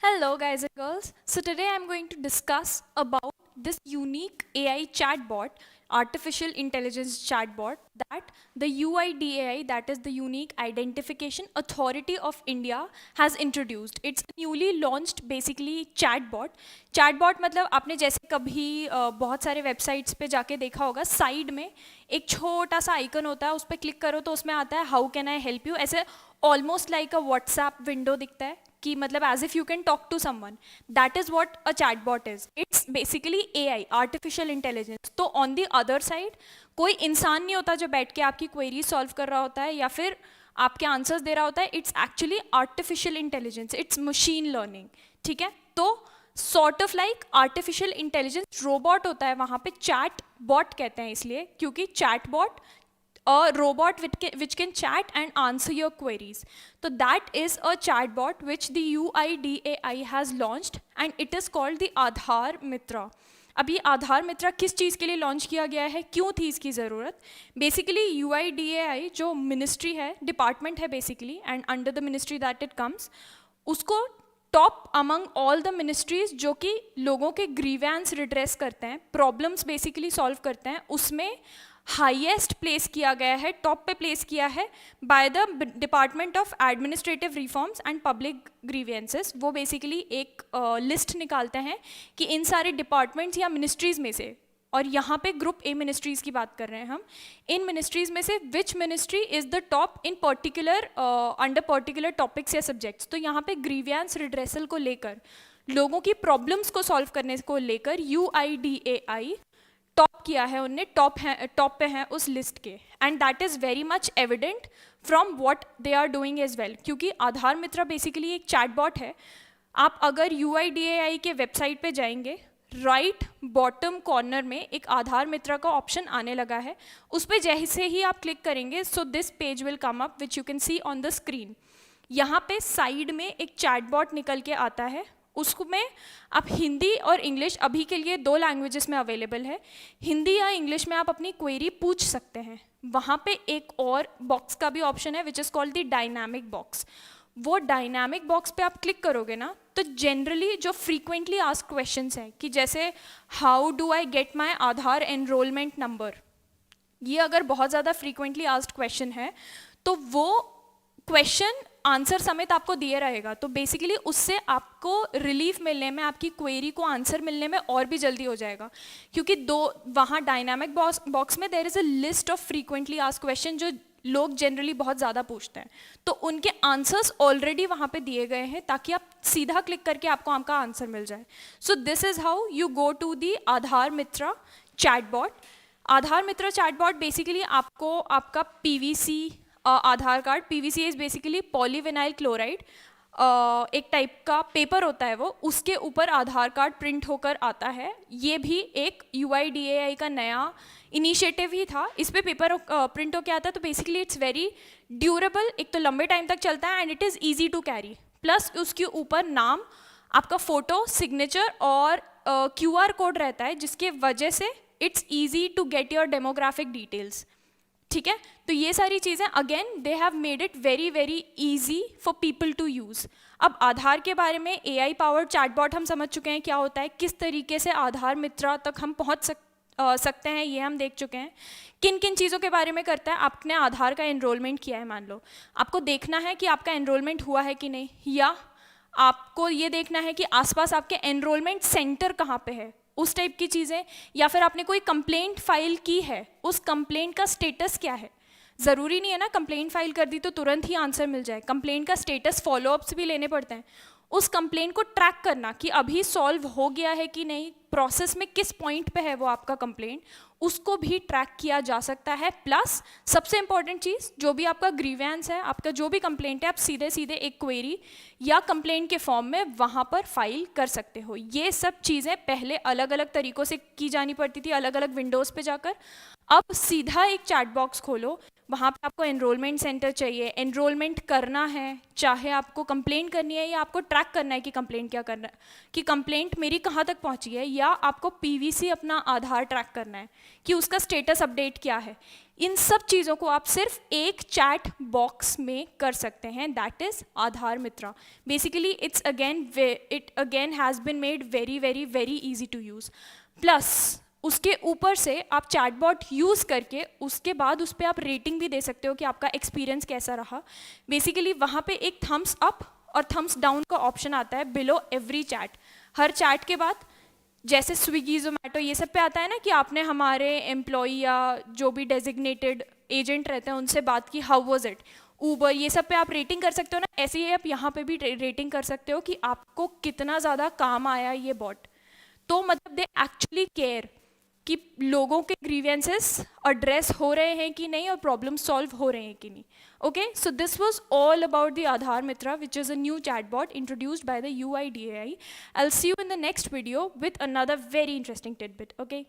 Hello guys and girls. So today I'm going to discuss about this unique AI chatbot, artificial intelligence chatbot that the UIDAI, that is the Unique Identification Authority of India, has introduced. It's a newly launched basically chatbot. Chatbot मतलब आपने जैसे कभी बहुत सारे websites पे जाके देखा होगा, साइड में एक छोटा सा आइकन होता है, उस पर क्लिक करो तो उसमें आता है how can I help you, ऐसे almost like a WhatsApp window दिखता है कि मतलब as if you can talk to someone. That is what a chatbot is. It's basically AI, artificial intelligence. तो ऑन द अदर साइड कोई इंसान नहीं होता जो बैठ के आपकी क्वेरी सॉल्व कर रहा होता है या फिर आपके आंसर्स दे रहा होता है. It's actually artificial intelligence, it's machine learning. ठीक है, तो sort of like artificial intelligence robot होता है वहाँ पे. चैट बॉट कहते हैं इसलिए क्योंकि chat bot a robot which can chat and answer your queries. So that is a chatbot which the UIDAI has launched and it is called the Aadhaar Mitra. अब ये आधार मित्रा किस चीज़ के लिए लॉन्च किया गया है, क्यों थी इसकी ज़रूरत? बेसिकली UIDAI जो मिनिस्ट्री है, डिपार्टमेंट है basically, and under the ministry that it comes, उसको top among all the ministries जो कि लोगों के ग्रीवेंस रिड्रेस करते हैं, प्रॉब्लम्स बेसिकली सॉल्व करते हैं, उसमें हाईएस्ट प्लेस किया गया है, टॉप पे प्लेस किया है by the department of administrative reforms and public grievances. वो बेसिकली एक लिस्ट निकालते हैं कि इन सारे डिपार्टमेंट्स या मिनिस्ट्रीज में से, और यहाँ पे ग्रुप ए मिनिस्ट्रीज़ की बात कर रहे हैं हम, इन मिनिस्ट्रीज़ में से which ministry is the top in particular under particular topics या सब्जेक्ट्स. तो यहाँ पे ग्रीवियंस रिड्रेसल को लेकर, लोगों की प्रॉब्लम्स को सॉल्व करने को लेकर UIDAI टॉप किया है, उनने टॉप पे हैं उस लिस्ट के. And that is very much evident from what they are doing as well, क्योंकि आधार मित्रा बेसिकली एक चैटबॉट है. आप अगर UIDAI के वेबसाइट पे जाएंगे, राइट बॉटम कॉर्नर में एक आधार मित्रा का ऑप्शन आने लगा है. उस पर जैसे ही आप क्लिक करेंगे, so this page will come up which you can see on the screen. यहाँ पे साइड में एक चैटबॉट निकल के आता है, उसमें आप हिंदी और इंग्लिश, अभी के लिए 2 लैंग्वेजेस में अवेलेबल है, हिंदी या इंग्लिश में आप अपनी क्वेरी पूछ सकते हैं. वहाँ पे एक और बॉक्स का भी ऑप्शन है which is called the dynamic box. वो डायनामिक बॉक्स पे आप क्लिक करोगे ना, तो जनरली जो फ्रीक्वेंटली आस्क्ड क्वेश्चंस हैं कि जैसे how do I get my Aadhaar enrolment number, ये अगर बहुत ज़्यादा फ्रीक्वेंटली आस्क्ड क्वेश्चन है तो वो क्वेश्चन आंसर समेत आपको दिए रहेगा. तो बेसिकली उससे आपको रिलीफ मिलने में, आपकी क्वेरी को आंसर मिलने में और भी जल्दी हो जाएगा, क्योंकि वहाँ डायनामिक बॉक्स में there is a list of frequently asked question जो लोग जनरली बहुत ज़्यादा पूछते हैं, तो उनके आंसर्स ऑलरेडी वहाँ पे दिए गए हैं ताकि आप सीधा क्लिक करके आपको आपका आंसर मिल जाए. So this is how you go to the Aadhaar Mitra chatbot. Aadhaar Mitra chatbot basically आपको आपका PVC Aadhaar card, PVC is basically polyvinyl chloride, एक टाइप का पेपर होता है वो, उसके ऊपर आधार कार्ड प्रिंट होकर आता है. ये भी एक UIDAI का नया इनिशिएटिव ही था. इस पे पेपर प्रिंट होकर आता है, तो बेसिकली इट्स वेरी ड्यूरेबल, एक तो लंबे टाइम तक चलता है and it is easy to carry. Plus उसके ऊपर नाम, आपका फ़ोटो, सिग्नेचर और QR कोड रहता है, जिसके वजह से it's easy to get your demographic details. ठीक है, तो ये सारी चीज़ें again they have made it very very easy for people to use. अब आधार के बारे में AI पावर्ड चैटबॉट हम समझ चुके हैं क्या होता है, किस तरीके से आधार मित्रा तक हम पहुंच सकते हैं, ये हम देख चुके हैं. किन किन चीज़ों के बारे में करता है, आपने आधार का एनरोलमेंट किया है, मान लो आपको देखना है कि आपका एनरोलमेंट हुआ है कि नहीं, या आपको ये देखना है कि आसपास आपके एनरोलमेंट सेंटर कहाँ पे है, उस टाइप की चीज़ें, या फिर आपने कोई कंप्लेंट फाइल की है, उस कंप्लेंट का स्टेटस क्या है. ज़रूरी नहीं है ना कंप्लेंट फाइल कर दी तो तुरंत ही आंसर मिल जाए, कंप्लेंट का स्टेटस फॉलोअप्स भी लेने पड़ते हैं. उस कंप्लेंट को ट्रैक करना कि अभी सॉल्व हो गया है कि नहीं, प्रोसेस में किस पॉइंट पे है वो आपका कंप्लेंट, उसको भी ट्रैक किया जा सकता है. प्लस सबसे इंपॉर्टेंट चीज़, जो भी आपका ग्रीवेंस है, आपका जो भी कंप्लेंट है, आप सीधे सीधे एक क्वेरी या कंप्लेंट के फॉर्म में वहाँ पर फाइल कर सकते हो. ये सब चीज़ें पहले अलग अलग तरीक़ों से की जानी पड़ती थी, अलग अलग विंडोज़ पे जाकर. अब सीधा एक चैट बॉक्स खोलो, वहाँ पे आपको एनरोलमेंट सेंटर चाहिए, एनरोलमेंट करना है, चाहे आपको कंप्लेंट करनी है या आपको ट्रैक करना है कि कंप्लेंट क्या करना है, कि कंप्लेंट मेरी कहाँ तक पहुँची है, या आपको PVC अपना आधार ट्रैक करना है कि उसका स्टेटस अपडेट क्या है. इन सब चीज़ों को आप सिर्फ एक चैट बॉक्स में कर सकते हैं, that is Aadhaar Mitra. Basically it again has been made very very very easy to use. Plus उसके ऊपर से आप चैटबॉट यूज़ करके उसके बाद उस पर आप रेटिंग भी दे सकते हो कि आपका एक्सपीरियंस कैसा रहा. बेसिकली वहाँ पे एक थम्स अप और थम्स डाउन का ऑप्शन आता है बिलो एवरी चैट. हर चैट के बाद जैसे स्विगी जोमेटो ये सब पे आता है ना कि आपने हमारे एम्प्लॉई या जो भी डेजिग्नेटेड एजेंट रहते हैं उनसे बात की, हाउ वाज इट. ऊबर ये सब पे आप रेटिंग कर सकते हो ना, ऐसे ही आप यहाँ पे भी रेटिंग कर सकते हो कि आपको कितना ज़्यादा काम आया ये बॉट. तो मतलब दे एक्चुअली केयर कि लोगों के ग्रीवेंसेस एड्रेस हो रहे हैं कि नहीं और प्रॉब्लम सॉल्व हो रहे हैं कि नहीं. Okay, so this was all about the Aadhaar Mitra, which is a new chatbot introduced by the UIDAI. I'll see you in the next video with another very interesting tidbit. Okay.